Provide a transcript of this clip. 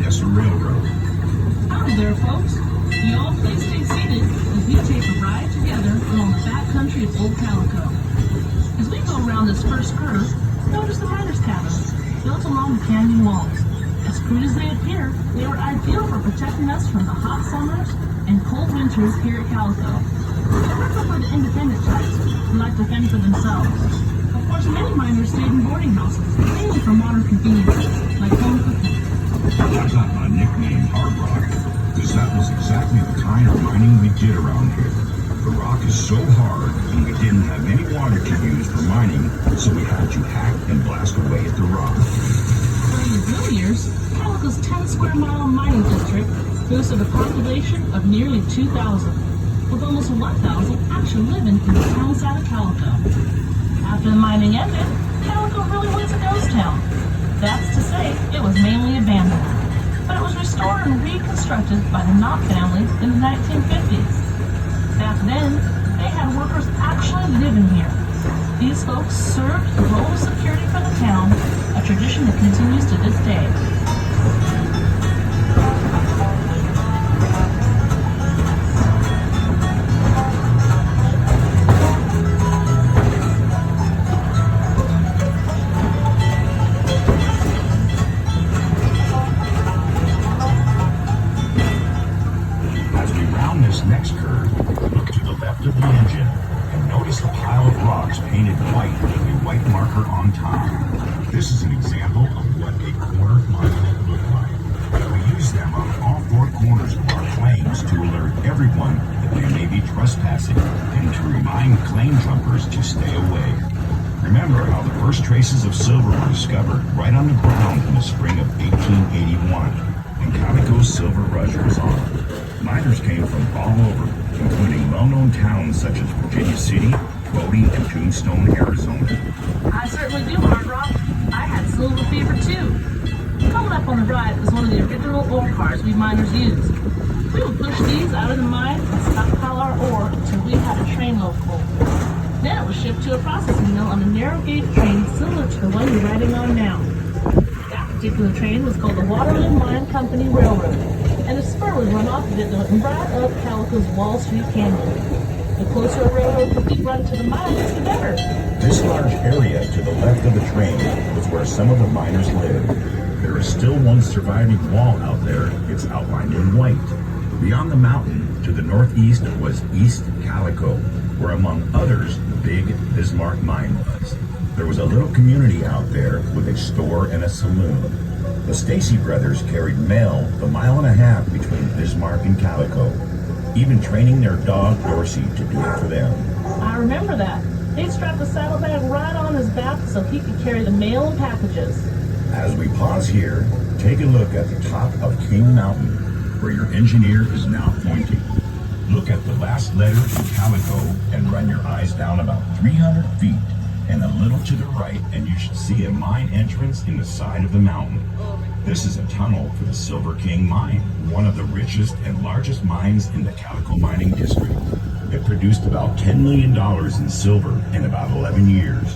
access a railroad. Howdy there, folks. Y'all please stay seated as we take a ride together along the back country of Old Calico. As we go around this first curve, notice the miners' cabins built along the canyon walls. As crude as they appear, they were ideal for protecting us from the hot summers and cold winters here at Calico. They're not for the independent types who like to fend for themselves. Of course, many miners stayed in boarding houses, mainly for modern conveniences, like home cooking. I got my nickname Hard Rock because that was exactly the kind of mining we did around here. The rock is so hard, and we didn't have any water to use for mining, so we had to hack and blast away at the rock. During the early years, Calico's 10-square-mile mining district boasted a population of nearly 2,000, with almost 1,000 actually living in the town side of Calico. After the mining ended, Calico really was a ghost town. That's to say, it was mainly abandoned. But it was restored and reconstructed by the Knott family in the 1950s. Back then, they had workers actually living here. These folks served the role of security for the town, a tradition that continues to this day. As we round this next curve, look to the left of the engine and notice the pile of rocks painted white with a white marker on top. This is an example of what a corner monument looked like. We use them on all four corners of our claims to alert everyone that they may be trespassing and to remind claim jumpers to stay away. Remember how the first traces of silver were discovered right on the ground in the spring of 1881, and Calico's silver rush was on. Miners came from all over, including well-known towns such as Virginia City, Bodie, and Tombstone, Arizona. I certainly do, Hard Rock. I had silver fever too. Coming up on the right was one of the original ore cars we miners used. We would push these out of the mine and stockpile our ore until we had a trainload full. Then it was shipped to a processing mill on a narrow gauge train similar to the one you're riding on now. That particular train was called the Waterloo Mine Company Railroad, and a spur would run off of it right up Calico's Wall Street Canyon. The closer a railroad could be run to the mines, the better. This large area to the left of the train was where some of the miners lived. There is still one surviving wall out there. It's outlined in white. Beyond the mountain, to the northeast, was East Calico, where among others, the big Bismarck mine was. There was a little community out there with a store and a saloon. The Stacy brothers carried mail the mile and a half between Bismarck and Calico, even training their dog Dorsey to do it for them. I remember that. They'd strap the saddlebag right on his back so he could carry the mail and packages. As we pause here, take a look at the top of King Mountain, where your engineer is now pointing. Look at the last letter in Calico and run your eyes down about 300 feet and a little to the right, and you should see a mine entrance in the side of the mountain. This is a tunnel for the Silver King mine, one of the richest and largest mines in the Calico mining district. It produced about $10 million in silver in about 11 years.